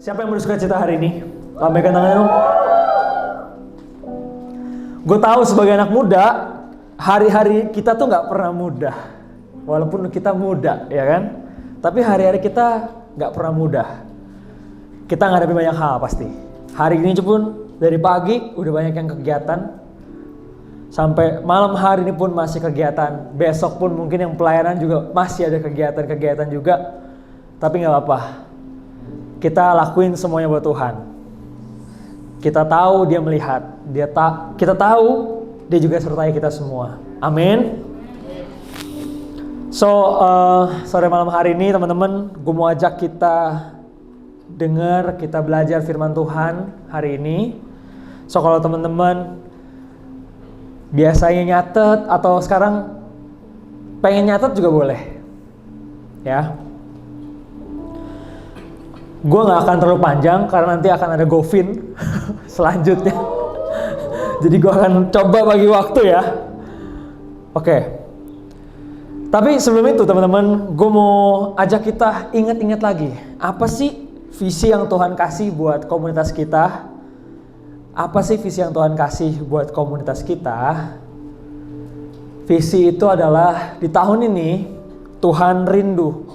Siapa yang bersuka cita hari ini? Lambaikan tangannya dong. Gue tahu sebagai anak muda, hari-hari kita tuh nggak pernah mudah. Walaupun kita muda, ya kan? Tapi hari-hari kita nggak pernah mudah. Kita ngadapi banyak hal pasti. Hari ini pun dari pagi udah banyak yang kegiatan. Sampai malam hari ini pun masih kegiatan. Besok pun mungkin yang pelayanan juga masih ada kegiatan-kegiatan juga. Tapi nggak apa-apa. Kita lakuin semuanya buat Tuhan. Kita tahu Dia melihat. Kita tahu Dia juga sertai kita semua. Amin. So, sore malam hari ini teman-teman, gue mau ajak kita dengar, kita belajar firman Tuhan hari ini. So, kalau teman-teman biasanya nyatet atau sekarang pengen nyatet juga boleh. Ya. Gue gak akan terlalu panjang karena nanti akan ada GoFin selanjutnya. Jadi gue akan coba bagi waktu ya. Oke. Tapi sebelum itu teman-teman, gue mau ajak kita ingat-ingat lagi. Apa sih visi yang Tuhan kasih buat komunitas kita? Apa sih visi yang Tuhan kasih buat komunitas kita? Visi itu adalah di tahun ini Tuhan rindu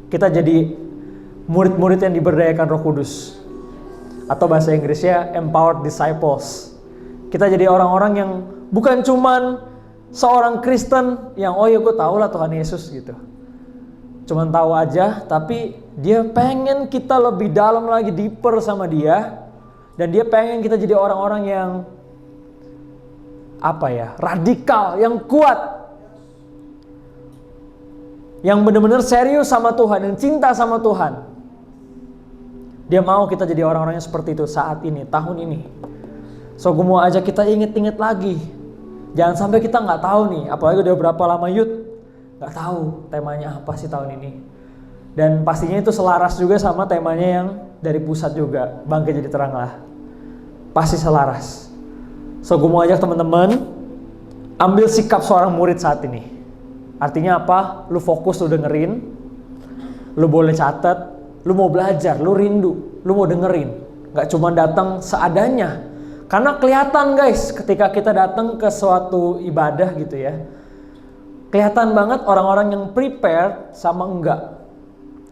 kita jadi murid-murid yang diberdayakan Roh Kudus, atau bahasa Inggrisnya empowered disciples. Kita jadi orang-orang yang bukan cuman seorang Kristen yang oh ya gue tahu lah Tuhan Yesus gitu, cuman tahu aja, tapi Dia pengen kita lebih dalam lagi, deeper sama Dia, dan Dia pengen kita jadi orang-orang yang radikal, yang kuat, yang benar-benar serius sama Tuhan, yang cinta sama Tuhan. Dia mau kita jadi orang-orang yang seperti itu saat ini, tahun ini. So, gue mau ajak kita inget-inget lagi. Jangan sampai kita nggak tahu nih, apalagi udah berapa lama youth, nggak tahu temanya apa sih tahun ini. Dan pastinya itu selaras juga sama temanya yang dari pusat juga, Bangkit Jadi Teranglah. Pasti selaras. So, gue mau ajak teman-teman ambil sikap seorang murid saat ini. Artinya apa? Lu fokus, lu dengerin, lu boleh catat. Lu mau belajar, lu rindu, lu mau dengerin. Gak cuma datang seadanya. Karena kelihatan guys, ketika kita datang ke suatu ibadah gitu ya, kelihatan banget orang-orang yang prepared sama enggak.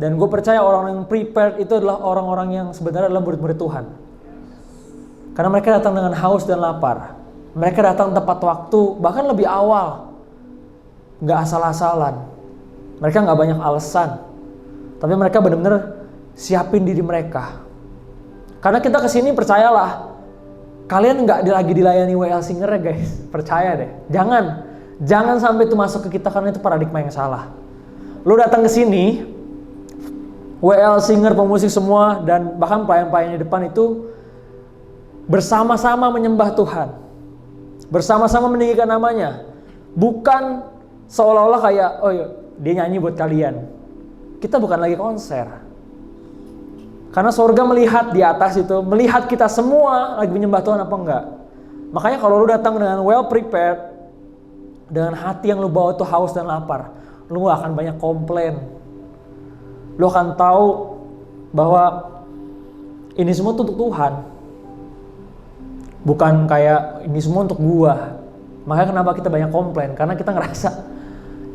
Dan gue percaya orang-orang yang prepared itu adalah orang-orang yang sebenarnya adalah murid-murid Tuhan. Karena mereka datang dengan haus dan lapar. Mereka datang tepat waktu, bahkan lebih awal. Gak asal-asalan. Mereka gak banyak alasan. Tapi mereka benar-benar siapin diri mereka. Karena kita kesini percayalah, kalian nggak lagi dilayani WL Singer ya guys. Percaya deh. Jangan sampai itu masuk ke kita karena itu paradigma yang salah. Lu datang ke sini, WL Singer, pemusik semua, dan bahkan pelayan-pelayan di depan itu bersama-sama menyembah Tuhan. Bersama-sama meninggikan namanya. Bukan seolah-olah kayak, oh iya, dia nyanyi buat kalian. Kita bukan lagi konser. Karena surga melihat di atas itu, melihat kita semua lagi menyembah Tuhan apa enggak. Makanya kalau lu datang dengan well prepared, dengan hati yang lu bawa itu haus dan lapar, lu gak akan banyak komplain. Lu akan tahu bahwa ini semua untuk Tuhan. Bukan kayak ini semua untuk gua. Makanya kenapa kita banyak komplain, karena kita ngerasa,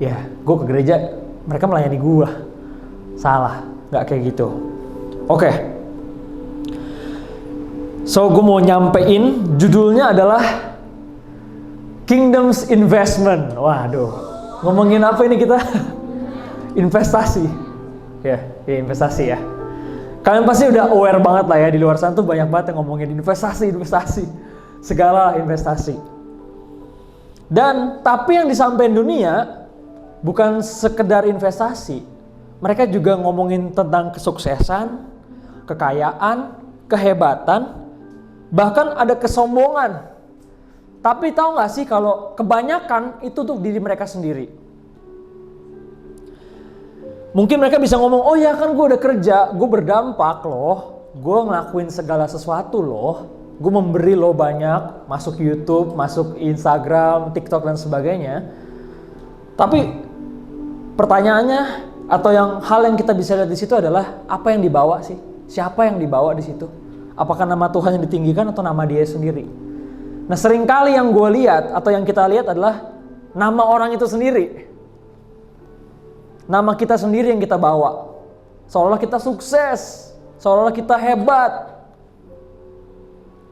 ya gua ke gereja, mereka melayani gua. Salah, gak kayak gitu. Oke. So, gue mau nyampein judulnya adalah Kingdom's Investment. Waduh, ngomongin apa ini kita? Investasi. Ya, investasi ya. Kalian pasti udah aware banget lah ya, di luar sana tuh banyak banget yang ngomongin investasi. Segala investasi. Dan, tapi yang disampaikan dunia bukan sekedar investasi. Mereka juga ngomongin tentang kesuksesan, kekayaan, kehebatan, bahkan ada kesombongan. Tapi tahu gak sih kalau kebanyakan itu tuh diri mereka sendiri. Mungkin mereka bisa ngomong, oh ya kan gue udah kerja, gue berdampak loh, gue ngelakuin segala sesuatu loh, gue memberi loh banyak, masuk YouTube, masuk Instagram, TikTok dan sebagainya. Tapi pertanyaannya, atau hal yang kita bisa lihat di situ adalah apa yang dibawa sih? Siapa yang dibawa di situ? Apakah nama Tuhan yang ditinggikan atau nama dia sendiri? Nah, seringkali yang gue lihat atau yang kita lihat adalah nama orang itu sendiri. Nama kita sendiri yang kita bawa. Seolah-olah kita sukses, seolah-olah kita hebat.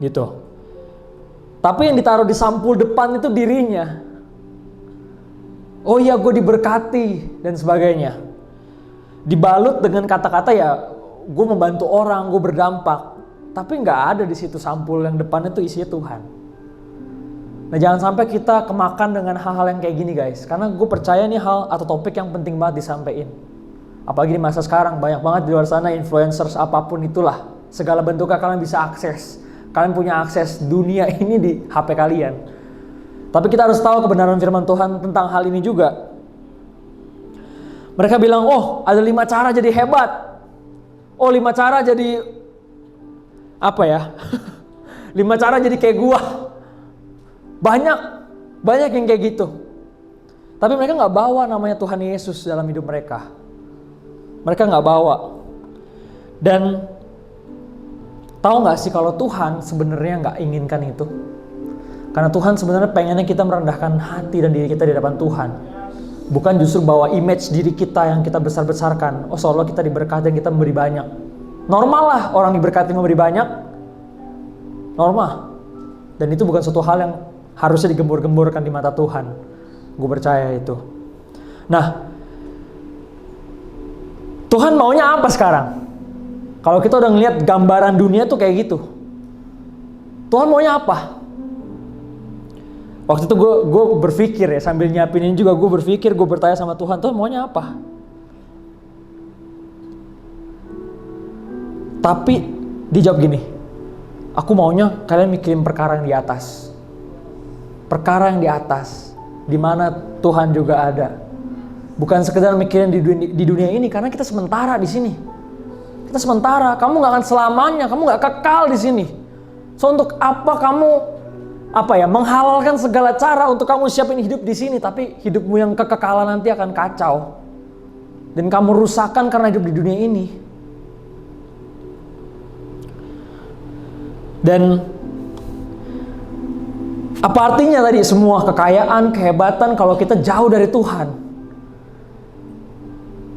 Gitu. Tapi yang ditaruh di sampul depan itu dirinya. Oh iya, gue diberkati dan sebagainya. Dibalut dengan kata-kata ya, gue membantu orang, gue berdampak. Tapi nggak ada di situ sampul yang depan itu isinya Tuhan. Nah, jangan sampai kita kemakan dengan hal-hal yang kayak gini guys. Karena gue percaya nih hal atau topik yang penting banget disampaikan. Apalagi di masa sekarang, banyak banget di luar sana influencers apapun itulah. Segala bentuknya kalian bisa akses. Kalian punya akses dunia ini di HP kalian. Tapi kita harus tahu kebenaran firman Tuhan tentang hal ini juga. Mereka bilang, oh ada 5 cara jadi hebat. Oh 5 cara jadi apa ya? 5 cara jadi kayak gua. Banyak yang kayak gitu. Tapi mereka gak bawa namanya Tuhan Yesus dalam hidup mereka. Mereka gak bawa. Dan tahu gak sih kalau Tuhan sebenarnya gak inginkan itu? Karena Tuhan sebenarnya pengennya kita merendahkan hati dan diri kita di hadapan Tuhan. Bukan justru bawa image diri kita yang kita besar-besarkan. Oh seolah kita diberkati dan kita memberi banyak. Normal lah orang diberkati memberi banyak. Normal. Dan itu bukan suatu hal yang harusnya digembur-gemburkan di mata Tuhan. Gue percaya itu. Nah, Tuhan maunya apa sekarang? Kalau kita udah ngeliat gambaran dunia tuh kayak gitu. Tuhan maunya apa? Waktu itu gue berpikir ya, sambil nyiapin ini juga gue berpikir, gue bertanya sama Tuhan, Tuhan maunya apa? Tapi dijawab gini, aku maunya kalian mikirin perkara yang di atas. Perkara yang di atas, di mana Tuhan juga ada. Bukan sekedar mikirin di dunia ini, karena kita sementara di sini. Kita sementara, kamu gak akan selamanya, kamu gak kekal di sini. So untuk apa kamu menghalalkan segala cara untuk kamu siapin hidup di sini, tapi hidupmu yang kekekalan nanti akan kacau. Dan kamu rusakkan karena hidup di dunia ini. Dan apa artinya tadi semua kekayaan, kehebatan kalau kita jauh dari Tuhan?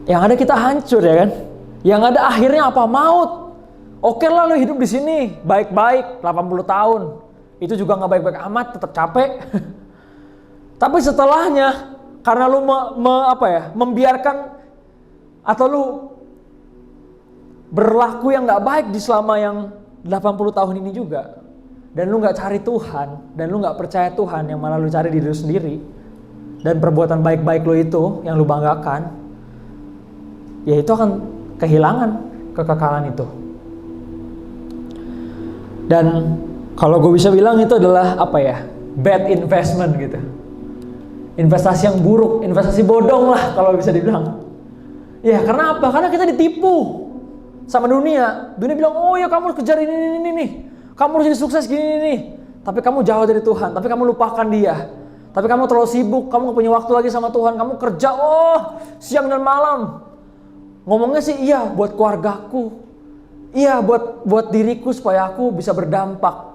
Yang ada kita hancur ya kan? Yang ada akhirnya apa? Maut. Oke lah lu hidup di sini baik-baik 80 tahun. Itu juga nggak baik-baik amat, tetap capek. Tapi setelahnya, karena lu membiarkan atau lu berlaku yang nggak baik di selama yang 80 tahun ini juga, dan lu nggak cari Tuhan, dan lu nggak percaya Tuhan, yang malah lu cari diri lu sendiri, dan perbuatan baik-baik lu itu yang lu banggakan, ya itu akan kehilangan kekekalan itu. Dan kalau gue bisa bilang itu adalah bad investment gitu. Investasi yang buruk, investasi bodong lah kalau bisa dibilang. Ya karena apa? Karena kita ditipu sama dunia. Dunia bilang, oh ya kamu harus kejar ini nih. Kamu harus jadi sukses gini nih. Tapi kamu jauh dari Tuhan, tapi kamu lupakan dia. Tapi kamu terlalu sibuk, kamu gak punya waktu lagi sama Tuhan. Kamu kerja, siang dan malam. Ngomongnya sih iya buat keluargaku. Iya buat diriku supaya aku bisa berdampak.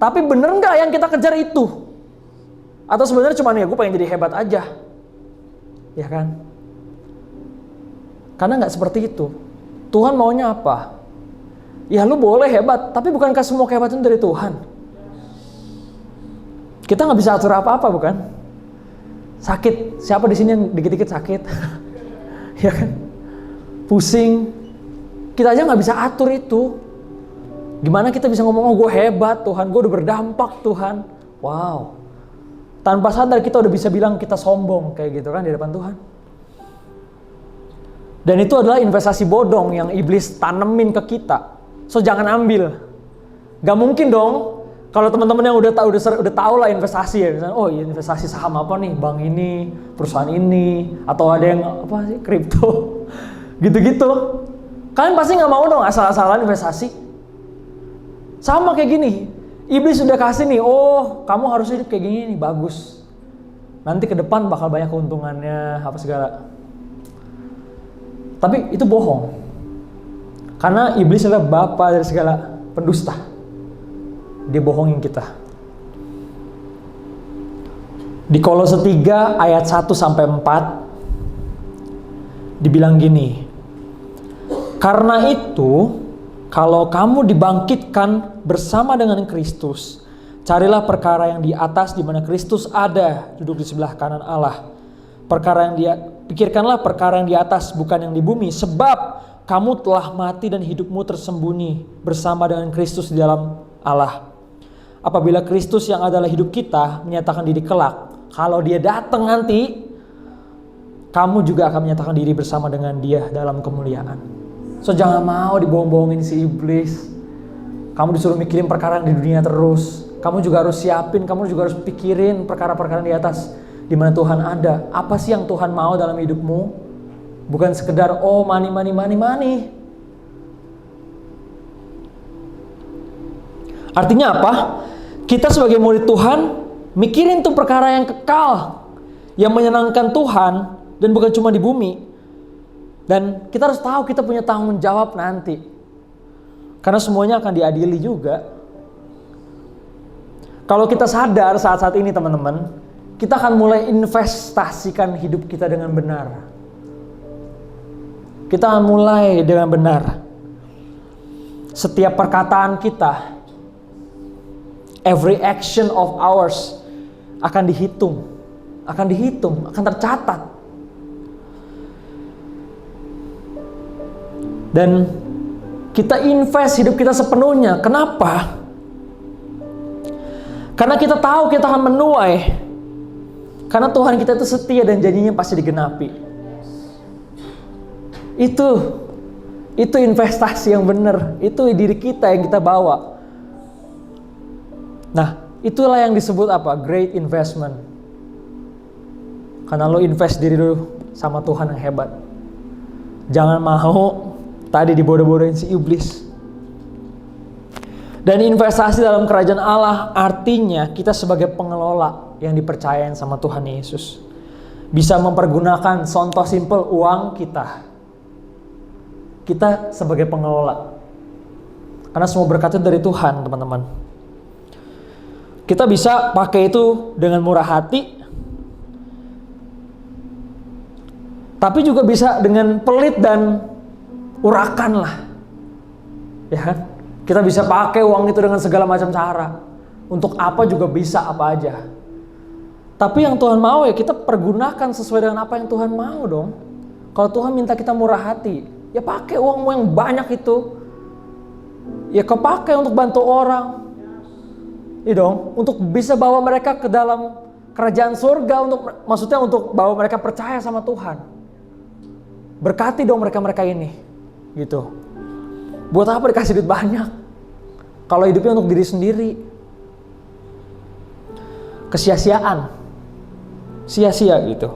Tapi bener nggak yang kita kejar itu? Atau sebenarnya cuma ya gue pengen jadi hebat aja, ya kan? Karena nggak seperti itu. Tuhan maunya apa? Ya lu boleh hebat, tapi bukankah semua kehebatan dari Tuhan? Kita nggak bisa atur apa-apa, bukan? Sakit, siapa di sini yang dikit-dikit sakit? Ya kan? Pusing, kita aja nggak bisa atur itu. Gimana kita bisa ngomong, oh gue hebat Tuhan, gue udah berdampak Tuhan. Wow. Tanpa sadar kita udah bisa bilang kita sombong kayak gitu kan di depan Tuhan. Dan itu adalah investasi bodong yang iblis tanemin ke kita. So jangan ambil. Gak mungkin dong kalau teman-teman yang udah tahu lah investasi ya. Misalnya, oh iya investasi saham apa nih, bank ini, perusahaan ini, atau ada yang kripto. Gitu-gitu. Kalian pasti gak mau dong asal-asalan investasi. Sama kayak gini, iblis sudah kasih nih, oh kamu harus hidup kayak gini nih, bagus. Nanti ke depan bakal banyak keuntungannya, apa segala. Tapi itu bohong. Karena iblis adalah bapa dari segala pendusta. Dia bohongin kita. Di Kolose 3 ayat 1 sampai 4 dibilang gini. Karena itu, kalau kamu dibangkitkan bersama dengan Kristus, carilah perkara yang di atas di mana Kristus ada, duduk di sebelah kanan Allah. Pikirkanlah perkara yang di atas, bukan yang di bumi, sebab kamu telah mati dan hidupmu tersembunyi bersama dengan Kristus di dalam Allah. Apabila Kristus yang adalah hidup kita menyatakan diri kelak, kalau dia datang nanti, kamu juga akan menyatakan diri bersama dengan dia dalam kemuliaan. So jangan mau dibohong-bohongin si iblis. Kamu disuruh mikirin perkara yang di dunia terus. Kamu juga harus siapin, kamu juga harus pikirin perkara-perkara di atas, di mana Tuhan ada. Apa sih yang Tuhan mau dalam hidupmu? Bukan sekedar money. Artinya apa? Kita sebagai murid Tuhan mikirin tuh perkara yang kekal, yang menyenangkan Tuhan, dan bukan cuma di bumi. Dan kita harus tahu kita punya tanggung jawab nanti, karena semuanya akan diadili juga. Kalau kita sadar saat-saat ini teman-teman, kita akan mulai investasikan hidup kita dengan benar. Kita akan mulai dengan benar. Setiap perkataan kita, every action of ours akan dihitung, akan tercatat. Dan kita invest hidup kita sepenuhnya. Kenapa? Karena kita tahu kita akan menuai. Karena Tuhan kita itu setia dan janjinya pasti digenapi. Itu investasi yang benar. Itu diri kita yang kita bawa. Nah, itulah yang disebut apa? Great investment. Karena lo invest diri lo sama Tuhan yang hebat. Jangan mau tadi dibodoh-bodohin si iblis. Dan investasi dalam kerajaan Allah artinya kita sebagai pengelola yang dipercayain sama Tuhan Yesus. Bisa mempergunakan, contoh simple, uang kita. Kita sebagai pengelola. Karena semua berkat itu dari Tuhan, teman-teman. Kita bisa pakai itu dengan murah hati, tapi juga bisa dengan pelit dan urakan lah, ya kan? Kita bisa pakai uang itu dengan segala macam cara, untuk apa juga bisa, apa aja. Tapi yang Tuhan mau ya kita pergunakan sesuai dengan apa yang Tuhan mau dong. Kalau Tuhan minta kita murah hati, ya pakai uangmu yang banyak itu, ya kau pakai untuk bantu orang. Iya dong, untuk bisa bawa mereka ke dalam kerajaan surga, maksudnya untuk bawa mereka percaya sama Tuhan. Berkati dong mereka ini, gitu. Buat apa dikasih duit banyak? Kalau hidupnya untuk diri sendiri, kesia-siaan, sia-sia gitu.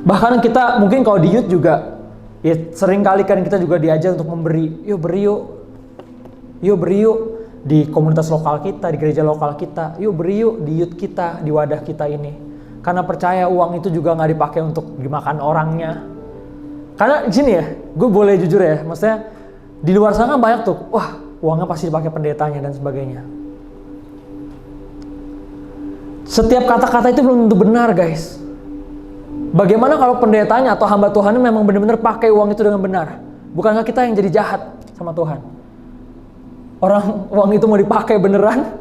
Bahkan kita mungkin kalau di youth juga, ya sering kali kan kita juga diajar untuk memberi. Yuk beri yuk. Di komunitas lokal kita, di gereja lokal kita, yuk beri yuk di youth kita, di wadah kita ini. Karena percaya uang itu juga gak dipakai untuk dimakan orangnya. Karena gini ya, gue boleh jujur ya, maksudnya di luar sana kan banyak tuh, wah uangnya pasti dipakai pendetanya dan sebagainya. Setiap kata-kata itu belum tentu benar guys. Bagaimana kalau pendetanya atau hamba Tuhan memang benar-benar pakai uang itu dengan benar? Bukankah kita yang jadi jahat sama Tuhan? Orang uang itu mau dipakai beneran,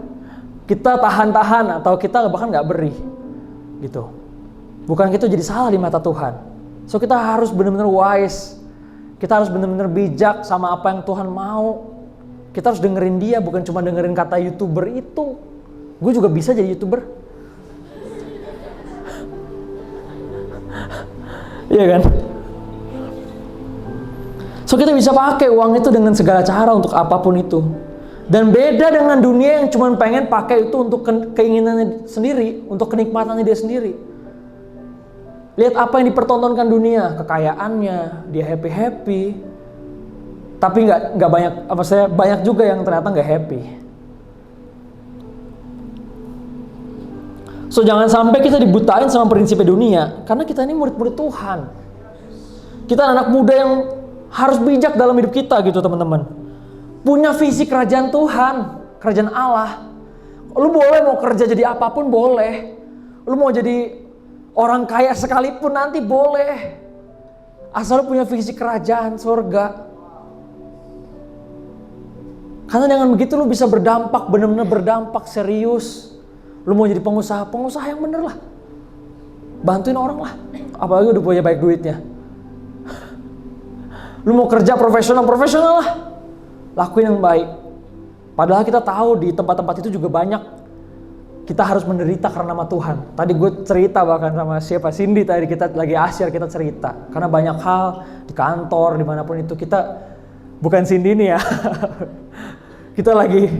kita tahan-tahan atau kita bahkan nggak beri, gitu. Bukan itu jadi salah di mata Tuhan. So kita harus benar-benar wise, kita harus benar-benar bijak sama apa yang Tuhan mau. Kita harus dengerin Dia, bukan cuma dengerin kata YouTuber itu. Gue juga bisa jadi YouTuber, iya kan? So kita bisa pakai uang itu dengan segala cara untuk apapun itu. Dan beda dengan dunia yang cuma pengen pakai itu untuk keinginannya sendiri, untuk kenikmatannya dia sendiri. Lihat apa yang dipertontonkan dunia, kekayaannya, dia happy. Tapi nggak banyak, banyak juga yang ternyata nggak happy. So jangan sampai kita dibutain sama prinsip dunia, karena kita ini murid-murid Tuhan. Kita anak muda yang harus bijak dalam hidup kita gitu teman-teman. Punya visi kerajaan Tuhan, kerajaan Allah. Lu boleh mau kerja jadi apapun boleh. Lu mau jadi orang kaya sekalipun nanti boleh. Asal lu punya visi kerajaan surga. Karena dengan begitu lu bisa berdampak, benar-benar berdampak serius. Lu mau jadi pengusaha yang bener lah. Bantuin orang lah. Apalagi udah punya baik duitnya. Lu mau kerja profesional lah. Lakuin yang baik. Padahal kita tahu di tempat-tempat itu juga banyak kita harus menderita karena nama Tuhan. Tadi gue cerita bahkan sama Cindy tadi, kita lagi asyik kita cerita. Karena banyak hal di kantor, dimanapun itu kita, bukan Cindy nih ya. Kita lagi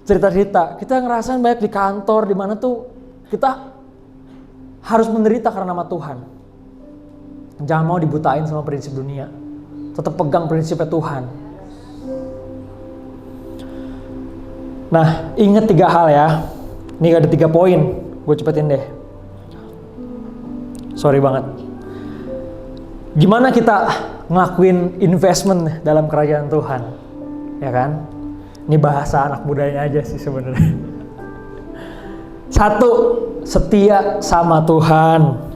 cerita-cerita. Kita ngerasain banyak di kantor, dimana tuh kita harus menderita karena nama Tuhan. Jangan mau dibutain sama prinsip dunia. Tetap pegang prinsipnya Tuhan. Nah, ingat 3 hal ya. Ini ada 3 poin. Gue cepetin deh. Sorry banget. Gimana kita ngelakuin investment dalam kerajaan Tuhan? Ya kan? Ini bahasa anak mudanya aja sih sebenarnya. 1, setia sama Tuhan.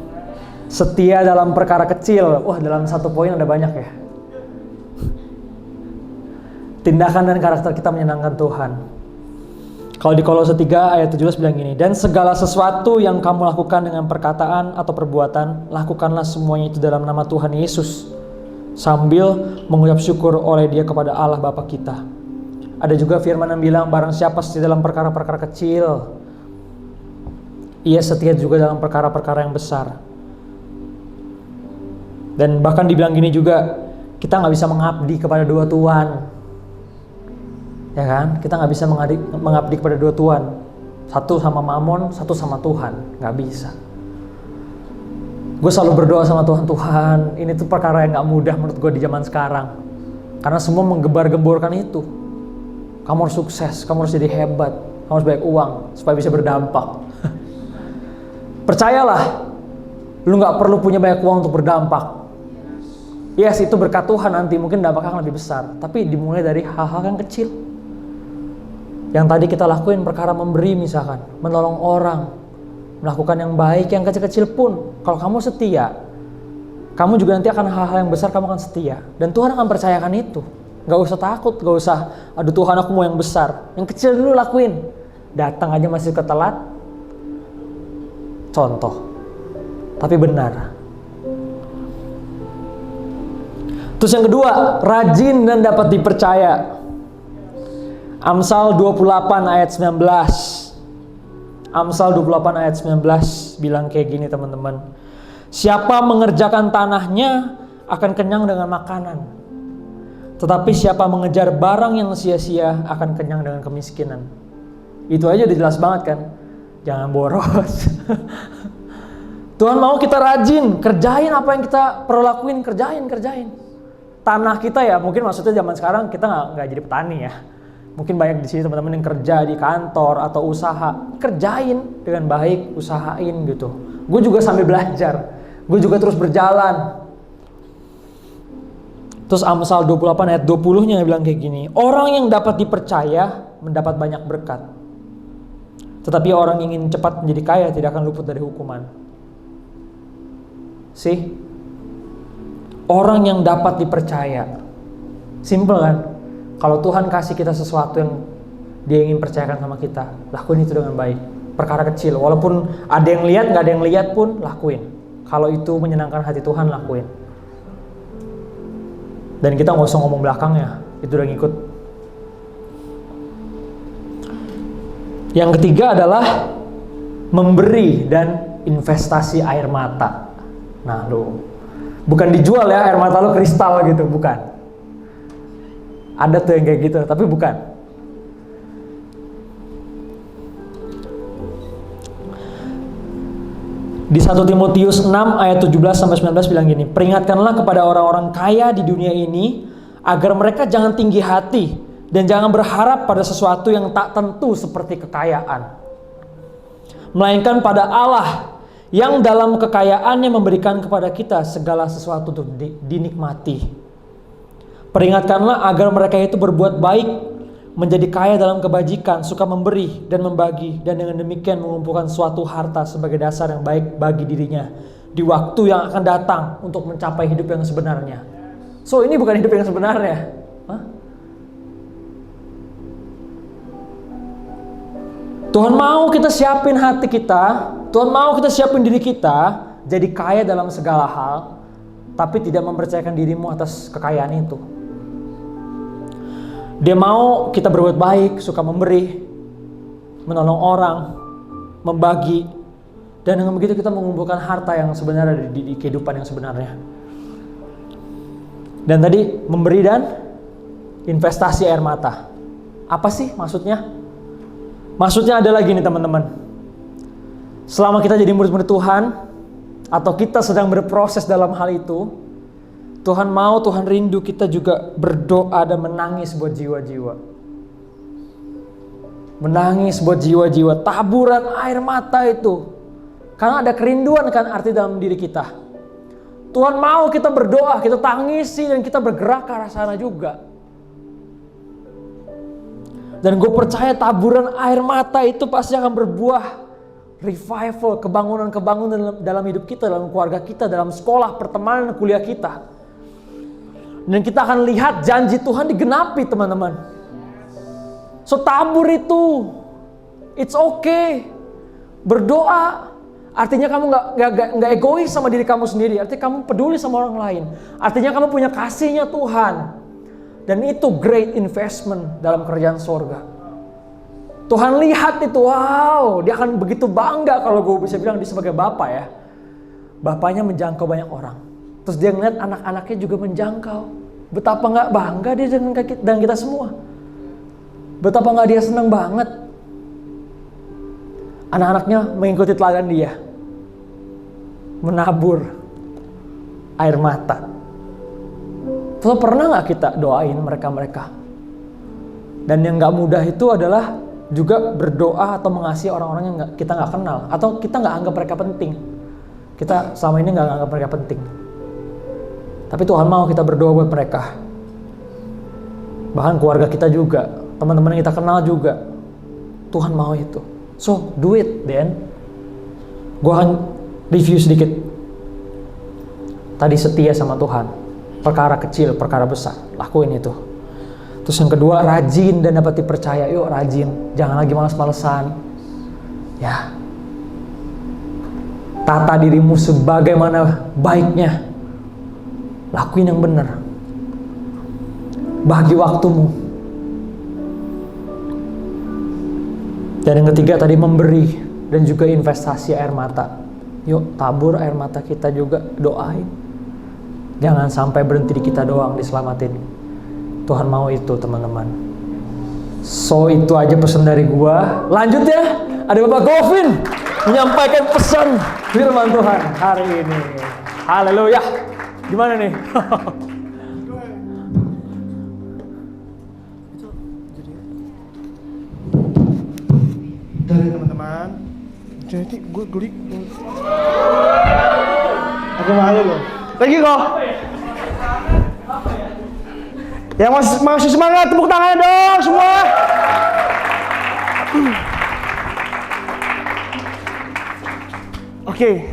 Setia dalam perkara kecil. Wah, dalam 1 poin ada banyak ya. Tindakan dan karakter kita menyenangkan Tuhan. Kalau di Kolose 3 ayat 17 bilang gini, dan segala sesuatu yang kamu lakukan dengan perkataan atau perbuatan, lakukanlah semuanya itu dalam nama Tuhan Yesus, sambil mengucap syukur oleh Dia kepada Allah Bapa kita. Ada juga firman yang bilang, barang siapa setia dalam perkara-perkara kecil, ia setia juga dalam perkara-perkara yang besar. Dan bahkan dibilang gini juga, kita gak bisa mengabdi kepada 2 tuan. Ya kan? Kita gak bisa mengabdi kepada 2 tuan. 1 sama Mamon, 1 sama Tuhan. Gak bisa. Gue selalu berdoa sama Tuhan, ini tuh perkara yang gak mudah menurut gue di zaman sekarang. Karena semua menggembar-gemborkan itu. Kamu harus sukses, kamu harus jadi hebat, kamu harus banyak uang supaya bisa berdampak. Percayalah, lu gak perlu punya banyak uang untuk berdampak. Yes, itu berkat Tuhan nanti, mungkin dampaknya akan lebih besar. Tapi dimulai dari hal-hal yang kecil. Yang tadi kita lakuin, perkara memberi misalkan, menolong orang, melakukan yang baik, yang kecil-kecil pun. Kalau kamu setia, kamu juga nanti akan hal-hal yang besar, kamu akan setia. Dan Tuhan akan percayakan itu. Gak usah takut, gak usah, aduh Tuhan aku mau yang besar. Yang kecil dulu lakuin. Datang aja masih ketelat. Contoh. Tapi benar. Terus yang kedua, rajin dan dapat dipercaya. Amsal 28 ayat 19. Amsal 28 ayat 19 bilang kayak gini teman-teman. Siapa mengerjakan tanahnya akan kenyang dengan makanan. Tetapi siapa mengejar barang yang sia-sia akan kenyang dengan kemiskinan. Itu aja udah jelas banget kan. Jangan boros. Tuhan mau kita rajin, kerjain apa yang kita perlu lakuin, kerjain. Tanah kita ya, mungkin maksudnya zaman sekarang kita nggak jadi petani ya. Mungkin banyak di sini teman-teman yang kerja di kantor atau usaha, kerjain dengan baik, usahain gitu. Gue juga sambil belajar, gue juga terus berjalan. Terus Amsal 28 ayat 20-nya bilang kayak gini, orang yang dapat dipercaya mendapat banyak berkat. Tetapi orang yang ingin cepat menjadi kaya tidak akan luput dari hukuman. Sih, orang yang dapat dipercaya, simple kan? Kalau Tuhan kasih kita sesuatu yang Dia ingin percayakan sama kita, lakuin itu dengan baik. Perkara kecil, walaupun ada yang lihat, nggak ada yang lihat pun lakuin. Kalau itu menyenangkan hati Tuhan, lakuin. Dan kita nggak usah ngomong belakangnya, itu udah ngikut. Yang ketiga adalah memberi dan investasi air mata. Nah lo, bukan dijual ya air mata lo kristal gitu, bukan. Ada tuh yang kayak gitu, tapi bukan. Di 1 Timotius 6 ayat 17-19 bilang gini, peringatkanlah kepada orang-orang kaya di dunia ini agar mereka jangan tinggi hati dan jangan berharap pada sesuatu yang tak tentu seperti kekayaan, melainkan pada Allah yang dalam kekayaannya memberikan kepada kita segala sesuatu untuk dinikmati. Peringatkanlah agar mereka itu berbuat baik, menjadi kaya dalam kebajikan, suka memberi dan membagi, dan dengan demikian mengumpulkan suatu harta sebagai dasar yang baik bagi dirinya di waktu yang akan datang untuk mencapai hidup yang sebenarnya. So, ini bukan hidup yang sebenarnya. Hah? Tuhan mau kita siapin hati kita, Tuhan mau kita siapin diri kita jadi kaya dalam segala hal, tapi tidak mempercayakan dirimu atas kekayaan itu. Dia mau kita berbuat baik, suka memberi, menolong orang, membagi, dan dengan begitu kita mengumpulkan harta yang sebenarnya di kehidupan yang sebenarnya. Dan tadi memberi dan investasi air mata. Apa sih maksudnya? Maksudnya adalah gini teman-teman. Selama kita jadi murid-murid Tuhan, atau kita sedang berproses dalam hal itu, Tuhan mau, Tuhan rindu kita juga berdoa dan menangis buat jiwa-jiwa. Menangis buat jiwa-jiwa, taburan air mata itu. Karena ada kerinduan kan arti dalam diri kita. Tuhan mau kita berdoa, kita tangisi dan kita bergerak ke arah sana juga. Dan gue percaya taburan air mata itu pasti akan berbuah revival, kebangunan-kebangunan dalam hidup kita, dalam keluarga kita, dalam sekolah, pertemanan, kuliah kita. Dan kita akan lihat janji Tuhan digenapi teman-teman. So tabur itu, it's okay. Berdoa, artinya kamu nggak egois sama diri kamu sendiri. Artinya kamu peduli sama orang lain. Artinya kamu punya kasihnya Tuhan. Dan itu great investment dalam kerjaan surga. Tuhan lihat itu, wow, dia akan begitu bangga kalau gue bisa bilang dia sebagai bapak ya. Bapaknya menjangkau banyak orang. Terus dia ngeliat anak-anaknya juga menjangkau. Betapa gak bangga dia dengan kita semua. Betapa gak dia senang banget. Anak-anaknya mengikuti teladan dia. Menabur air mata. Terus pernah gak kita doain mereka-mereka? Dan yang gak mudah itu adalah juga berdoa atau mengasihi orang-orang yang kita gak kenal. Atau kita gak anggap mereka penting. Kita selama ini gak anggap mereka penting. Tapi Tuhan mau kita berdoa buat mereka. Bahkan keluarga kita juga, teman-teman yang kita kenal juga. Tuhan mau itu. So, do it, Dan. Gue akan review sedikit. Tadi setia sama Tuhan. Perkara kecil, perkara besar. Lakuin itu. Terus yang kedua, rajin dan dapat dipercaya. Yuk, rajin. Jangan lagi malas-malesan. Ya. Tata dirimu sebagaimana baiknya. Lakuin yang benar. Bagi waktumu. Dan yang ketiga tadi memberi dan juga investasi air mata. Yuk tabur air mata kita juga, doain. Jangan sampai berhenti di kita doang diselamatin. Tuhan mau itu teman-teman. So itu aja pesan dari gua. Lanjut ya, ada Bapak Govin menyampaikan pesan firman Tuhan hari ini. Haleluya. Gimana nih? Dari teman-teman. Jadi gue geli. Aku malu loh. Lagi kok. Yang masih semangat tepuk tangannya dong semua. Oke.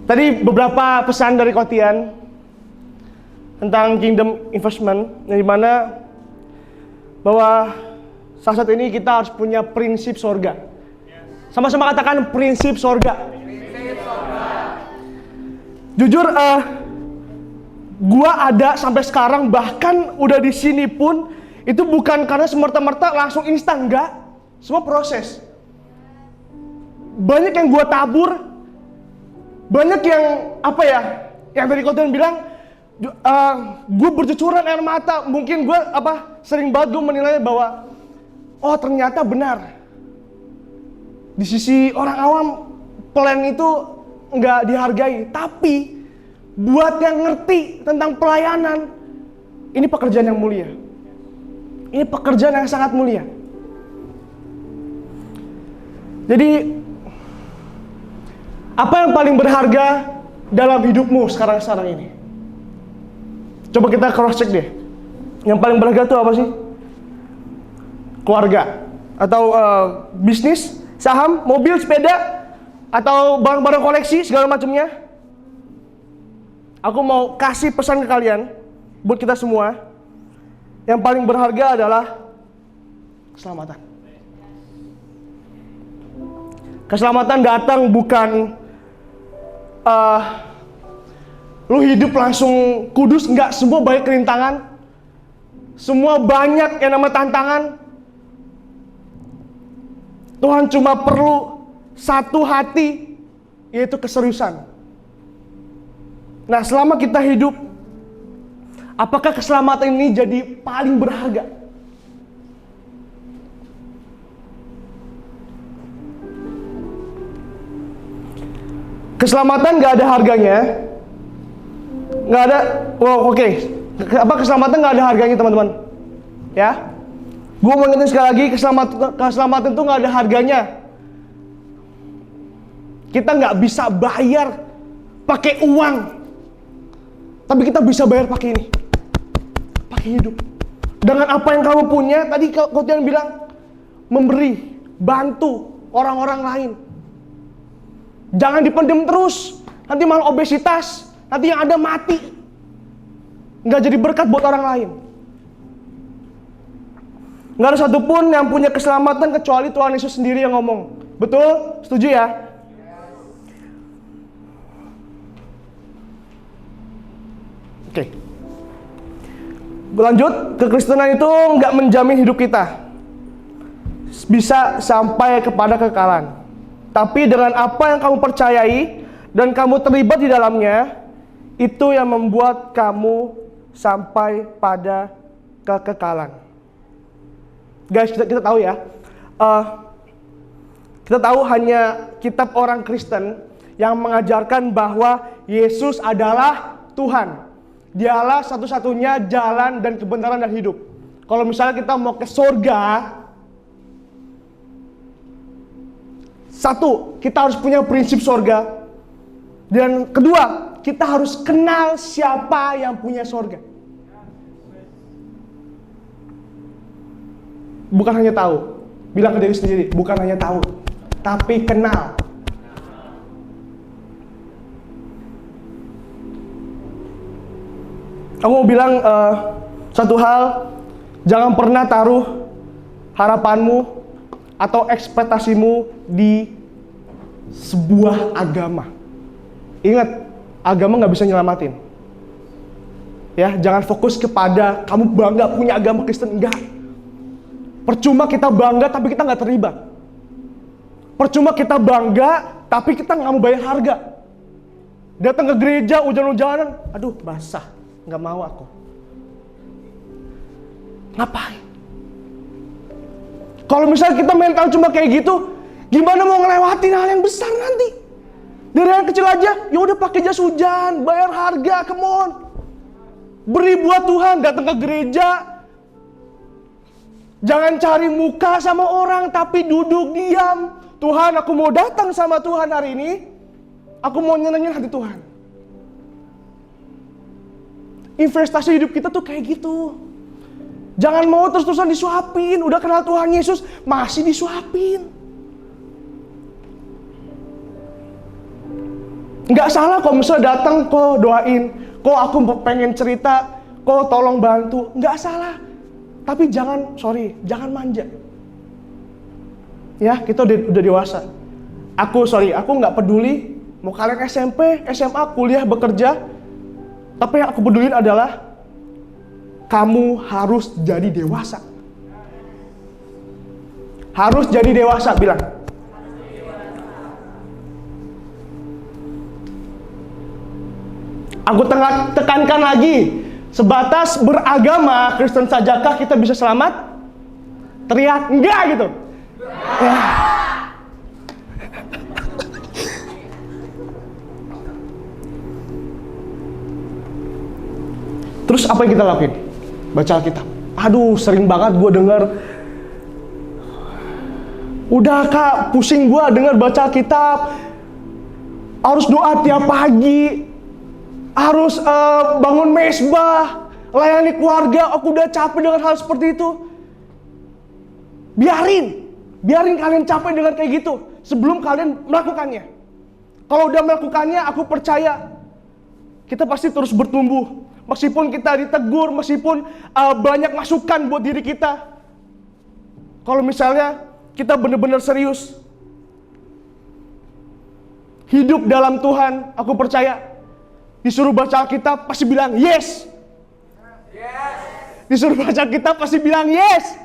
Tadi beberapa pesan dari Kotian tentang kingdom investment, yang dimana bahwa saat ini kita harus punya prinsip sorga. Sama-sama katakan prinsip sorga. Jujur, gua ada sampai sekarang, bahkan udah di sini pun itu bukan karena semerta-merta langsung instan, enggak. Semua proses. Banyak yang gua tabur. Banyak yang yang tadi Kotian bilang, gue bercucuran air mata. Mungkin gue sering banget gue menilai bahwa oh ternyata benar. Di sisi orang awam plan itu nggak dihargai. Tapi buat yang ngerti tentang pelayanan, ini pekerjaan yang mulia. Ini pekerjaan yang sangat mulia. Jadi apa yang paling berharga dalam hidupmu sekarang ini? Coba kita cross check deh. Yang paling berharga itu apa sih? Keluarga, atau bisnis, saham, mobil, sepeda, atau barang-barang koleksi segala macamnya? Aku mau kasih pesan ke kalian, buat kita semua. Yang paling berharga adalah keselamatan. Keselamatan datang bukan lu hidup langsung kudus, enggak. Semua banyak kerintangan, semua banyak yang namanya tantangan. Tuhan cuma perlu satu hati, yaitu keseriusan. Nah, selama kita hidup, apakah keselamatan ini jadi paling berharga? Keselamatan gak ada harganya. Gak ada, oke. Apa keselamatan gak ada harganya, teman-teman? Ya, gue mau ingetin sekali lagi, keselamatan itu gak ada harganya. Kita gak bisa bayar pakai uang, tapi kita bisa bayar pakai ini, pakai hidup. Dengan apa yang kamu punya, tadi kau bilang, memberi, bantu orang-orang lain. Jangan dipendam terus, nanti malah obesitas, nanti yang ada mati, nggak jadi berkat buat orang lain. Nggak ada satupun yang punya keselamatan kecuali Tuhan Yesus sendiri yang ngomong. Betul? Setuju ya? Oke. Berlanjut, kekristenan itu nggak menjamin hidup kita bisa sampai kepada kekekalan. Tapi dengan apa yang kamu percayai dan kamu terlibat di dalamnya, itu yang membuat kamu sampai pada kekekalan. Guys, kita tahu ya, kita tahu hanya kitab orang Kristen yang mengajarkan bahwa Yesus adalah Tuhan. Dialah satu-satunya jalan dan kebenaran dan hidup. Kalau misalnya kita mau ke surga, satu, kita harus punya prinsip surga. Dan kedua, kita harus kenal siapa yang punya surga. Bukan hanya tahu. Bilang ke diri sendiri, bukan hanya tahu, tapi kenal. Aku mau bilang satu hal, jangan pernah taruh harapanmu atau ekspektasimu di sebuah agama. Ingat, agama nggak bisa nyelamatin. Ya, jangan fokus kepada kamu bangga punya agama Kristen, enggak. Percuma kita bangga tapi kita nggak terlibat. Percuma kita bangga tapi kita nggak mau bayar harga. Datang ke gereja hujan-hujanan, aduh basah, nggak mau aku. Ngapain? Kalau misalnya kita mental cuma kayak gitu, gimana mau ngelewatin hal yang besar nanti? Dari yang kecil aja, ya udah pakai jas hujan, bayar harga, come on. Beri buat Tuhan, datang ke gereja. Jangan cari muka sama orang, tapi duduk diam. Tuhan, aku mau datang sama Tuhan hari ini. Aku mau nyenengin hati Tuhan. Investasi hidup kita tuh kayak gitu. Jangan mau terus-terusan disuapin. Udah kenal Tuhan Yesus, masih disuapin. Nggak salah kok misalnya datang kok doain, kok aku pengen cerita, kok tolong bantu. Nggak salah. Tapi jangan manja. Ya, kita udah dewasa. Aku nggak peduli mau kalian SMP, SMA, kuliah, bekerja. Tapi yang aku pedulin adalah kamu harus jadi dewasa. Harus jadi dewasa, bilang. Aku tekankan lagi, sebatas beragama Kristen sajakah kita bisa selamat? Teriak, enggak gitu. Ya. Terus apa yang kita lakuin? Baca Alkitab. Aduh, sering banget gue denger, udah kak, pusing gue denger baca Alkitab. Harus doa tiap pagi. harus bangun mesbah, layani keluarga, aku udah capek dengan hal seperti itu. Biarin kalian capek dengan kayak gitu sebelum kalian melakukannya. Kalau udah melakukannya, aku percaya kita pasti terus bertumbuh. Meskipun kita ditegur, meskipun banyak masukan buat diri kita. Kalau misalnya kita benar-benar serius hidup dalam Tuhan, aku percaya disuruh baca Alkitab pasti bilang yes. Disuruh baca Alkitab pasti bilang yes.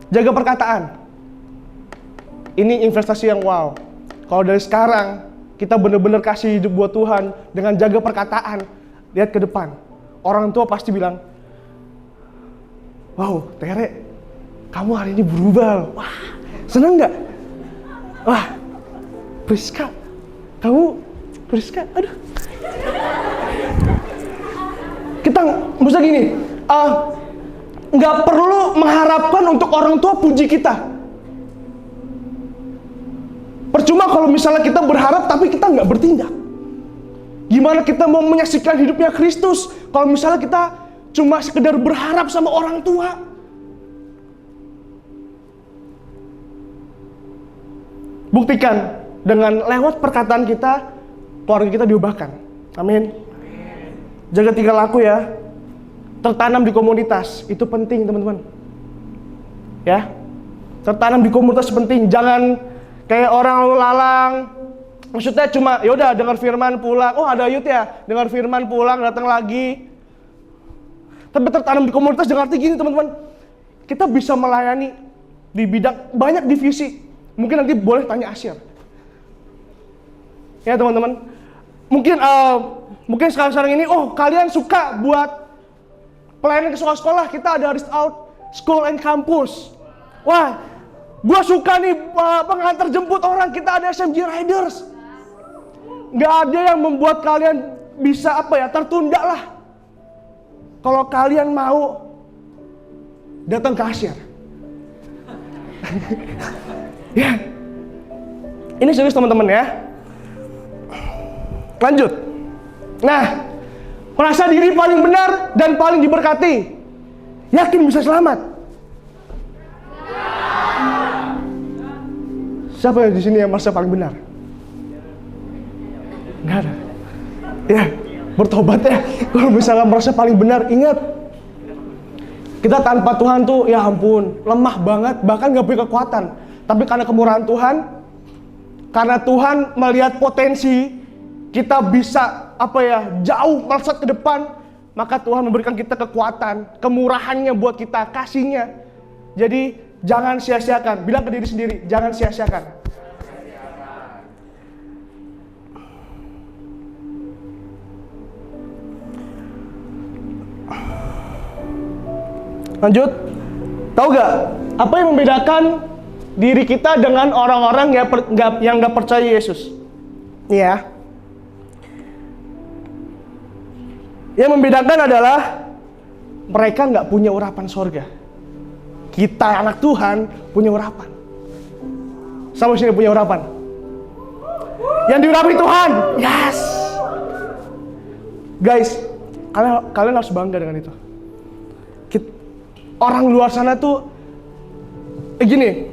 Jaga perkataan. Ini investasi yang wow. Kalau dari sekarang kita benar-benar kasih hidup buat Tuhan dengan jaga perkataan, lihat ke depan. Orang tua pasti bilang, wow, Tere, kamu hari ini berubah. Wah, seneng nggak? Wah, Priska, aduh. Kita bisa gini, nggak perlu mengharapkan untuk orang tua puji kita. Percuma kalau misalnya kita berharap tapi kita nggak bertindak. Gimana kita mau menyaksikan hidupnya Kristus kalau misalnya kita cuma sekedar berharap sama orang tua? Buktikan dengan lewat perkataan kita, keluarga kita diubahkan. Amin. Jaga tingkah laku ya. Tertanam di komunitas, itu penting teman-teman. Ya. Tertanam di komunitas penting, jangan kayak orang lalu lalang. Maksudnya cuma yaudah dengar firman pulang, oh ada youth ya, dengar firman pulang datang lagi. Tapi tertanam di komunitas dengan arti gini teman-teman, kita bisa melayani di bidang banyak divisi. Mungkin nanti boleh tanya Asyir. Ya teman-teman, mungkin sekarang ini, oh kalian suka buat pelayanan ke sekolah-sekolah, kita ada Reach Out School and Campus. Wah, gua suka nih pengantar jemput orang, kita ada SMG Riders. Nggak ada yang membuat kalian bisa tertunda lah. Kalau kalian mau datang ke Asyir. Ya, ini serius teman-teman ya. Lanjut. Nah, merasa diri paling benar dan paling diberkati, yakin bisa selamat. Siapa yang di sini yang merasa paling benar? Nggak ada. Ya, bertobat ya. Kalau misalnya merasa paling benar, ingat, kita tanpa Tuhan tuh ya ampun, lemah banget, bahkan nggak punya kekuatan. Tapi karena kemurahan Tuhan, karena Tuhan melihat potensi kita bisa jauh melesat ke depan, maka Tuhan memberikan kita kekuatan, kemurahannya buat kita, kasihnya. Jadi jangan sia-siakan, bilang ke diri sendiri, jangan sia-siakan. Lanjut, tahu gak apa yang membedakan diri kita dengan orang-orang yang gak percaya Yesus? Nih ya. Yang membedakan adalah mereka gak punya urapan sorga. Kita anak Tuhan punya urapan. Sama sini punya urapan. Yang diurapi Tuhan. Yes. Guys, kalian harus bangga dengan itu. Orang luar sana tuh gini.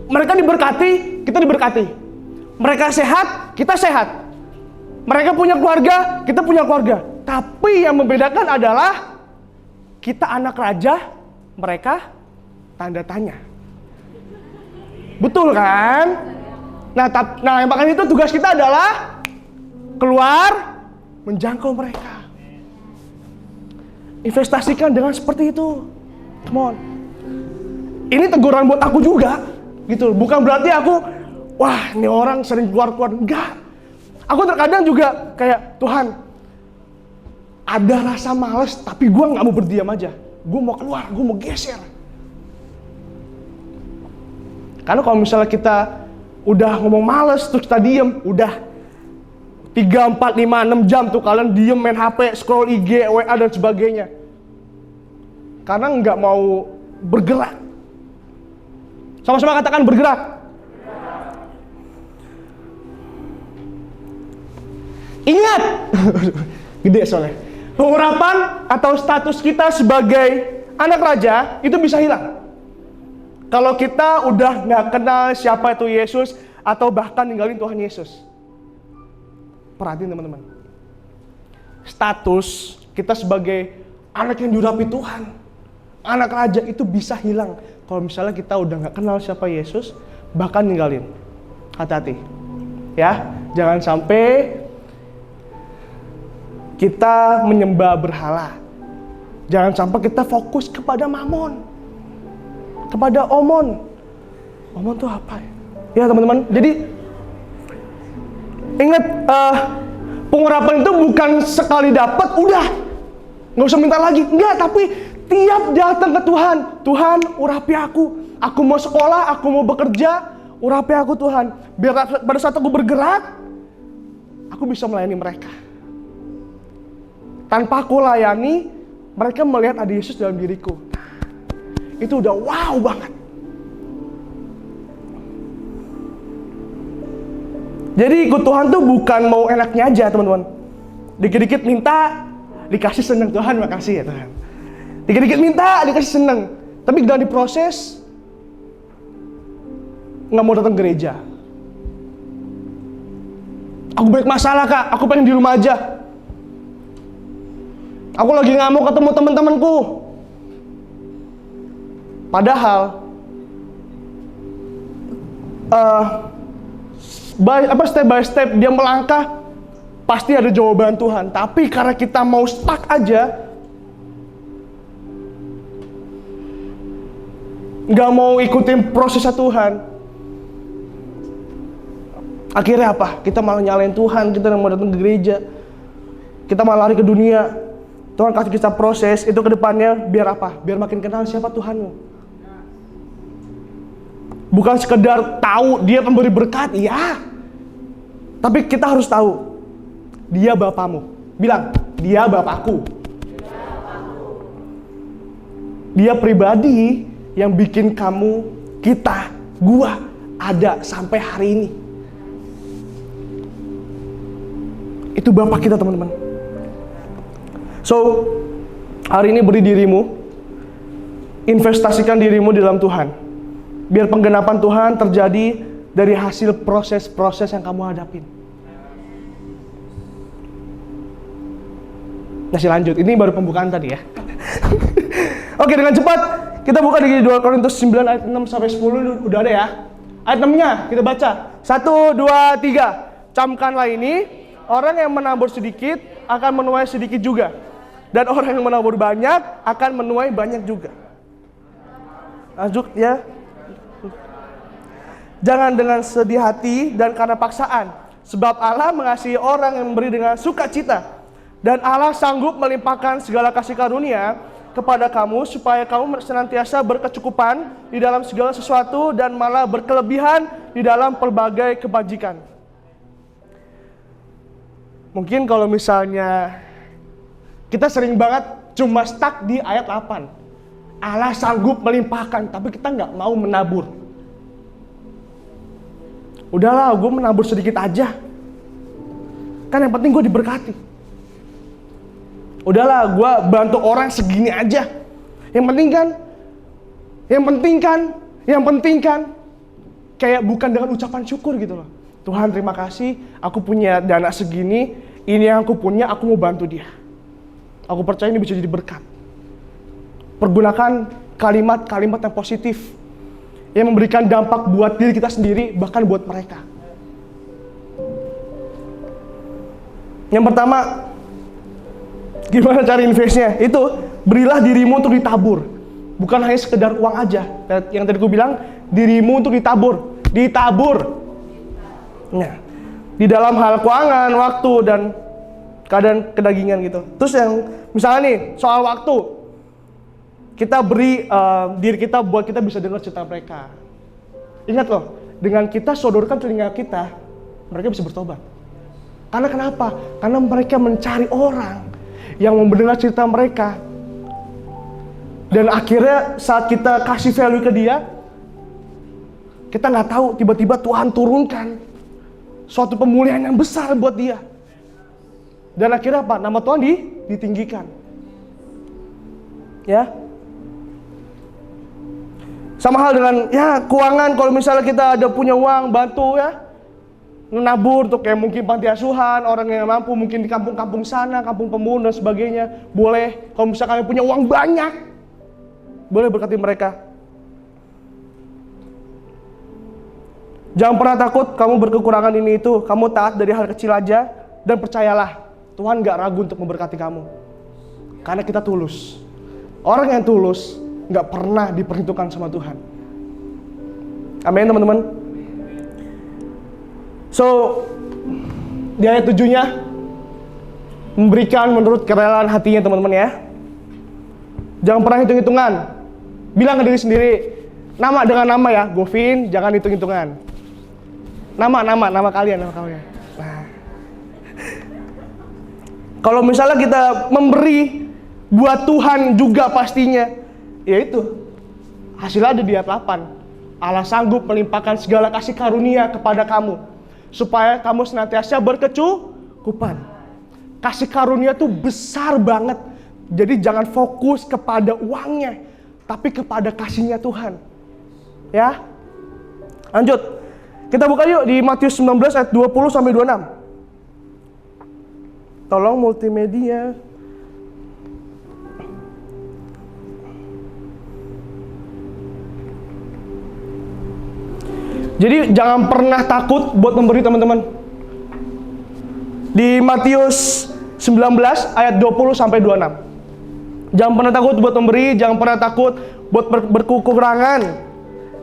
Mereka diberkati, kita diberkati. Mereka sehat, kita sehat. Mereka punya keluarga, kita punya keluarga. Tapi yang membedakan adalah kita anak raja, mereka tanda tanya. Betul kan? Nah, makanya itu tugas kita adalah keluar, menjangkau mereka. Investasikan dengan seperti itu. Come on. Ini teguran buat aku juga, gitu. Bukan berarti aku, wah, ini orang sering keluar-keluar. Enggak. Aku terkadang juga kayak, Tuhan, ada rasa males, tapi gue nggak mau berdiam aja. Gue mau keluar, gue mau geser. Karena kalau misalnya kita udah ngomong males, terus kita diem, udah 3, 4, 5, 6 jam tuh kalian diem main HP, scroll IG, WA dan sebagainya. Karena nggak mau bergerak. Sama-sama katakan bergerak. Ingat, gede soalnya. Pengurapan atau status kita sebagai anak raja itu bisa hilang kalau kita udah nggak kenal siapa itu Yesus atau bahkan ninggalin Tuhan Yesus. Perhatiin teman-teman, status kita sebagai anak yang diurapi Tuhan, anak raja itu bisa hilang kalau misalnya kita udah nggak kenal siapa Yesus, bahkan ninggalin. Hati-hati, ya, jangan sampai kita menyembah berhala. Jangan sampai kita fokus kepada mamon, kepada omon. Omon tuh apa ya? Ya teman-teman, jadi ingat, pengurapan itu bukan sekali dapat, udah nggak usah minta lagi. Enggak, tapi tiap datang ke Tuhan, Tuhan urapi aku mau sekolah, aku mau bekerja, urapi aku Tuhan. Biar pada saat aku bergerak, aku bisa melayani mereka. Tanpa aku layani, mereka melihat ada Yesus dalam diriku. Itu udah wow banget. Jadi ikut Tuhan tuh bukan mau enaknya aja teman-teman. Dikit-dikit minta, dikasih seneng. Tuhan makasih ya Tuhan. Dikit-dikit minta, dikasih seneng. Tapi dalam diproses, nggak mau datang gereja. Aku banyak masalah kak, aku pengen di rumah aja. Aku lagi nggak mau ketemu teman-temanku. Padahal step by step dia melangkah, pasti ada jawaban Tuhan. Tapi karena kita mau stuck aja, nggak mau ikutin prosesnya Tuhan, akhirnya apa? Kita malah nyalain Tuhan, kita mau datang ke gereja, kita malah lari ke dunia. Tuhan kasih kita proses itu ke depannya biar apa? Biar makin kenal siapa Tuhanmu. Bukan sekedar tahu dia pemberi berkat, iya. Tapi kita harus tahu dia Bapamu. Bilang, dia Bapakku. Dia pribadi yang bikin kamu, kita, gua ada sampai hari ini. Itu Bapak kita teman-teman. So, hari ini beri dirimu, investasikan dirimu di dalam Tuhan. Biar penggenapan Tuhan terjadi dari hasil proses-proses yang kamu hadapin. Masih lanjut, ini baru pembukaan tadi ya. Oke, dengan cepat kita buka di 2 Korintus 9 ayat 6 sampai 10, udah ada ya. Ayat 6-nya kita baca. 1, 2, 3. Camkanlah ini, orang yang menabur sedikit akan menuai sedikit juga. Dan orang yang menabur banyak akan menuai banyak juga. Lanjut ya. Jangan dengan sedih hati dan karena paksaan. Sebab Allah mengasihi orang yang memberi dengan sukacita. Dan Allah sanggup melimpahkan segala kasih karunia kepada kamu supaya kamu senantiasa berkecukupan di dalam segala sesuatu dan malah berkelebihan di dalam pelbagai kebajikan. Mungkin kalau misalnya kita sering banget cuma stuck di ayat 8. Allah sanggup melimpahkan, tapi kita nggak mau menabur. Udahlah, gue menabur sedikit aja. Kan yang penting gue diberkati. Udahlah, gue bantu orang segini aja. Yang penting kan, kayak bukan dengan ucapan syukur gitu loh. Tuhan terima kasih, aku punya dana segini, ini yang aku punya, aku mau bantu dia. Aku percaya ini bisa jadi berkat. Pergunakan kalimat-kalimat yang positif, yang memberikan dampak buat diri kita sendiri, bahkan buat mereka. Yang pertama, gimana cari investnya? Itu, berilah dirimu untuk ditabur. Bukan hanya sekedar uang aja. Yang tadi aku bilang, dirimu untuk ditabur. Nah, di dalam hal keuangan, waktu, dan keadaan kedagingan gitu. Terus yang misalnya nih, soal waktu. Kita beri diri kita buat kita bisa dengar cerita mereka. Ingat loh, dengan kita sodorkan telinga kita, mereka bisa bertobat. Karena kenapa? Karena mereka mencari orang yang mendengar cerita mereka. Dan akhirnya saat kita kasih value ke dia, kita nggak tahu tiba-tiba Tuhan turunkan suatu pemulihan yang besar buat dia. Dan akhirnya apa? Nama Tuhan ditinggikan. Ya. Sama hal dengan ya keuangan, kalau misalnya kita ada punya uang, bantu ya. Menabur untuk kayak mungkin panti asuhan, orang yang mampu mungkin di kampung-kampung sana, kampung pemuda dan sebagainya. Boleh, kalau misalnya kalian punya uang banyak, boleh berkati mereka. Jangan pernah takut kamu berkekurangan ini itu. Kamu taat dari hal kecil aja. Dan percayalah, Tuhan gak ragu untuk memberkati kamu. Karena kita tulus. Orang yang tulus gak pernah diperhitungkan sama Tuhan. Amin teman-teman. So, di ayat 7-nya memberikan menurut kerelaan hatinya teman-teman ya. Jangan pernah hitung-hitungan. Bilang ke diri sendiri, nama dengan nama ya, Govin, jangan hitung-hitungan. Nama kalian. Nah. Kalau misalnya kita memberi buat Tuhan juga pastinya, yaitu hasilnya ada di ayat 8. Allah sanggup melimpahkan segala kasih karunia kepada kamu, supaya kamu senantiasa berkecukupan. Kasih karunia tuh besar banget. Jadi jangan fokus kepada uangnya, tapi kepada kasihnya Tuhan. Ya. Lanjut. Kita buka yuk di Matius 19 ayat 20 sampai 26. Tolong multimedia. Jadi jangan pernah takut buat memberi teman-teman. Di Matius 19 ayat 20 sampai 26. Jangan pernah takut buat memberi, jangan pernah takut buat berkekurangan.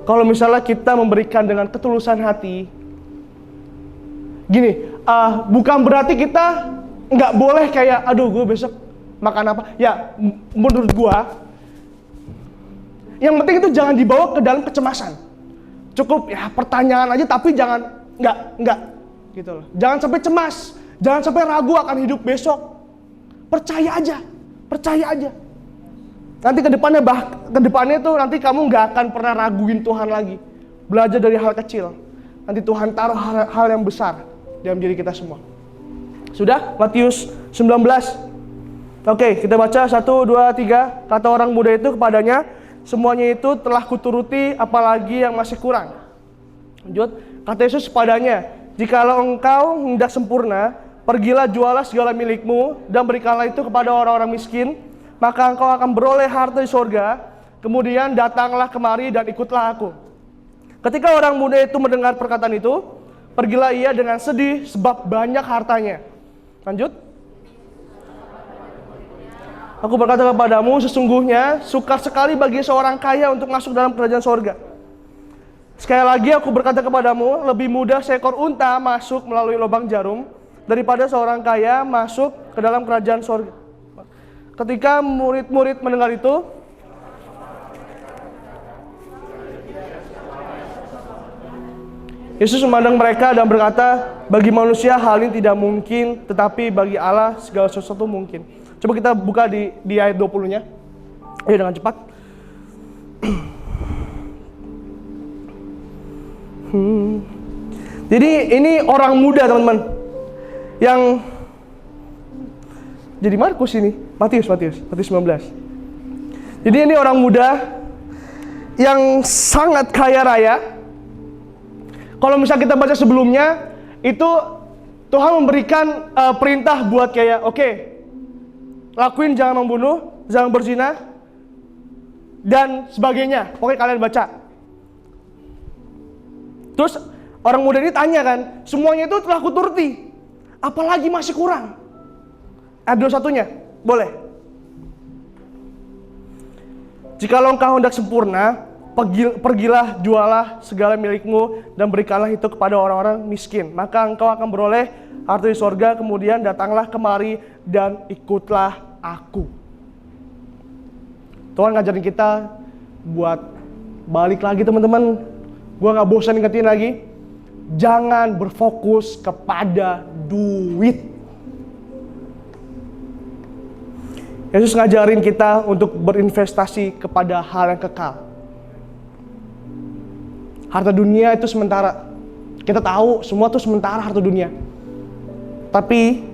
Kalau misalnya kita memberikan dengan ketulusan hati. Gini, bukan berarti kita nggak boleh kayak, aduh gue besok makan apa. Ya, menurut gue, yang penting itu jangan dibawa ke dalam kecemasan. Cukup ya pertanyaan aja, tapi jangan nggak gitu loh. Jangan sampai cemas, jangan sampai ragu akan hidup besok. Percaya aja. Nanti kedepannya tuh nanti kamu nggak akan pernah raguin Tuhan lagi. Belajar dari hal kecil. Nanti Tuhan taruh hal yang besar dalam diri kita semua. Sudah? Matius 19. Oke, kita baca 1, 2, 3. Kata orang muda itu kepadanya, semuanya itu telah kuturuti, apalagi yang masih kurang. Lanjut. Kata Yesus kepadanya, jikalau engkau hendak sempurna, pergilah jualah segala milikmu dan berikanlah itu kepada orang-orang miskin, maka engkau akan beroleh harta di sorga. Kemudian datanglah kemari dan ikutlah aku. Ketika orang muda itu mendengar perkataan itu, pergilah ia dengan sedih sebab banyak hartanya. Lanjut. Aku berkata kepadamu, sesungguhnya sukar sekali bagi seorang kaya untuk masuk dalam kerajaan sorga. Sekali lagi aku berkata kepadamu, lebih mudah seekor unta masuk melalui lubang jarum daripada seorang kaya masuk ke dalam kerajaan sorga. Ketika murid-murid mendengar itu, Yesus memandang mereka dan berkata, bagi manusia hal ini tidak mungkin, tetapi bagi Allah segala sesuatu mungkin. Coba kita buka di ayat 20-nya. Ayo dengan cepat. Jadi ini orang muda teman-teman. Yang jadi Markus ini, Matius 19. Jadi ini orang muda yang sangat kaya raya. Kalau misalnya kita baca sebelumnya, itu Tuhan memberikan perintah buat kayak, oke, lakuin jangan membunuh, jangan berzina, dan sebagainya. Pokoknya kalian baca. Terus orang muda ini tanya kan, semuanya itu telah kuturuti, apalagi masih kurang? Ayat 21-nya, boleh. Jikalau engkau hendak sempurna, pergilah jualah segala milikmu dan berikanlah itu kepada orang-orang miskin, maka engkau akan beroleh harta di sorga. Kemudian datanglah kemari dan ikutlah aku. Tuhan ngajarin kita buat balik lagi teman-teman. Gua gak bosan ingetin lagi, jangan berfokus kepada duit. Yesus ngajarin kita untuk berinvestasi kepada hal yang kekal. Harta dunia itu sementara. Kita tahu semua itu sementara harta dunia. Tapi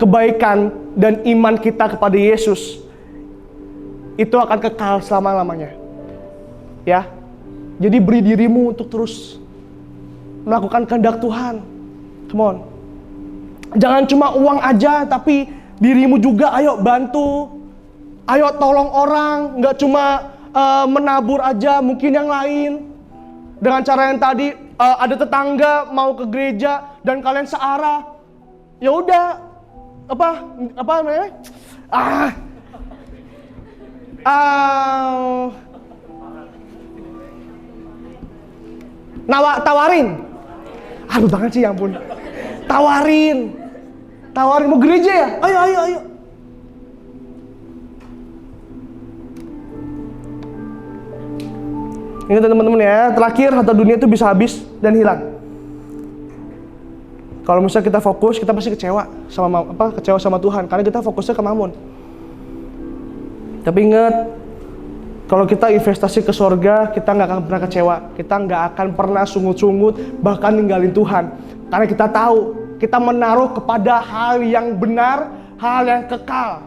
kebaikan dan iman kita kepada Yesus itu akan kekal selama-lamanya. Ya. Jadi beri dirimu untuk terus melakukan kehendak Tuhan. Come on. Jangan cuma uang aja, tapi dirimu juga ayo bantu. Ayo tolong orang, nggak cuma menabur aja, mungkin yang lain. Dengan cara yang tadi, ada tetangga mau ke gereja dan kalian searah. Ya udah, apa namanya? Tawarin. Aduh banget sih, ya ampun. Tawarin mau gereja ya? Ayo. Ingat teman-teman ya, terakhir harta dunia itu bisa habis dan hilang. Kalau misalnya kita fokus, kita pasti kecewa sama Tuhan karena kita fokusnya ke mammon. Tapi ingat, kalau kita investasi ke surga, kita nggak akan pernah kecewa. Kita nggak akan pernah sungut-sungut, bahkan ninggalin Tuhan. Karena kita tahu, kita menaruh kepada hal yang benar, hal yang kekal.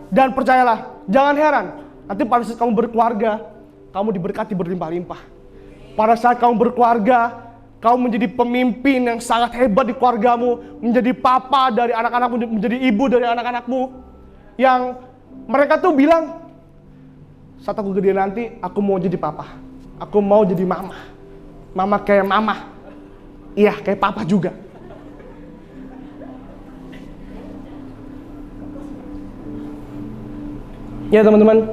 Dan percayalah, jangan heran, nanti pada saat kamu berkeluarga, kamu diberkati berlimpah-limpah. Pada saat kamu berkeluarga, kamu menjadi pemimpin yang sangat hebat di keluargamu, menjadi papa dari anak-anakmu, menjadi ibu dari anak-anakmu. Yang mereka tuh bilang, saat aku gede nanti, aku mau jadi papa. Aku mau jadi mama. Mama kayak mama. Iya, kayak papa juga. Ya teman-teman,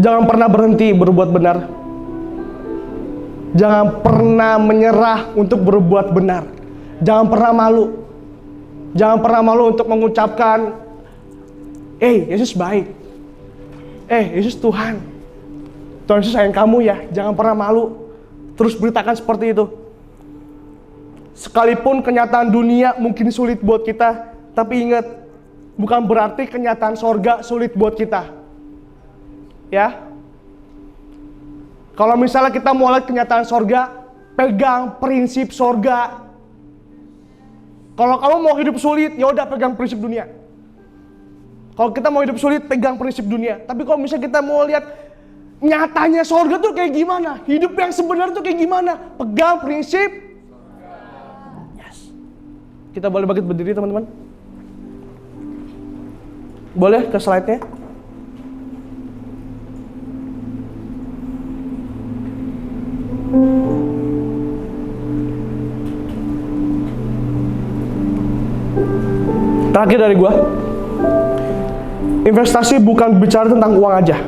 jangan pernah berhenti berbuat benar. Jangan pernah menyerah untuk berbuat benar. Jangan pernah malu. Jangan pernah malu untuk mengucapkan, Yesus baik. Yesus Tuhan. Tuhan Yesus sayang kamu ya. Jangan pernah malu. Terus beritakan seperti itu. Sekalipun kenyataan dunia mungkin sulit buat kita, tapi ingat, bukan berarti kenyataan sorga sulit buat kita. Ya. Kalau misalnya kita mau lihat kenyataan sorga, pegang prinsip sorga. Kalau kamu mau hidup sulit, ya udah pegang prinsip dunia. Kalau kita mau hidup sulit, pegang prinsip dunia. Tapi kalau misalnya kita mau lihat nyatanya sorga tuh kayak gimana, hidup yang sebenarnya tuh kayak gimana, pegang prinsip. Yes. Kita boleh bangkit berdiri teman-teman. Boleh ke slide-nya? Terakhir dari gua, investasi bukan bicara tentang uang aja,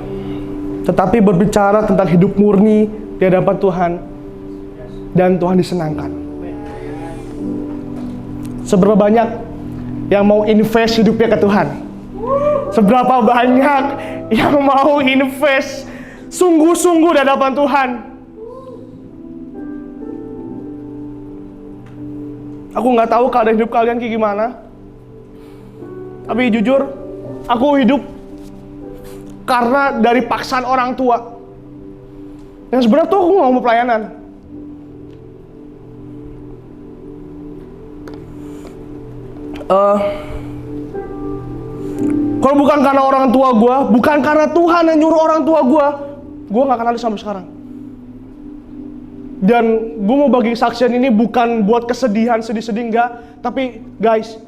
tetapi berbicara tentang hidup murni di hadapan Tuhan dan Tuhan disenangkan. Seberapa banyak yang mau invest hidupnya ke Tuhan? Seberapa banyak yang mau invest sungguh-sungguh di hadapan Tuhan? Aku nggak tahu keadaan hidup kalian kayak gimana, tapi jujur, aku hidup karena dari paksaan orang tua. Yang sebenarnya tuh aku nggak mau pelayanan. Kalau bukan karena orang tua gue, bukan karena Tuhan yang nyuruh orang tua gue nggak akan ada sampai sekarang. Dan gue mau bagi saksian ini bukan buat kesedihan, sedih-sedih enggak, tapi guys,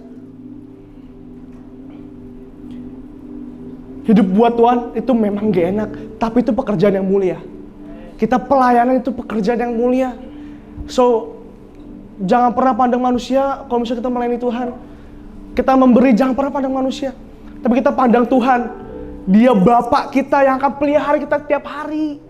hidup buat Tuhan itu memang gak enak, tapi itu pekerjaan yang mulia. Kita pelayanan itu pekerjaan yang mulia. So, jangan pernah pandang manusia kalau misalnya kita melayani Tuhan. Kita memberi, jangan pernah pandang manusia, tapi kita pandang Tuhan. Dia Bapak kita yang akan pelihara kita tiap hari.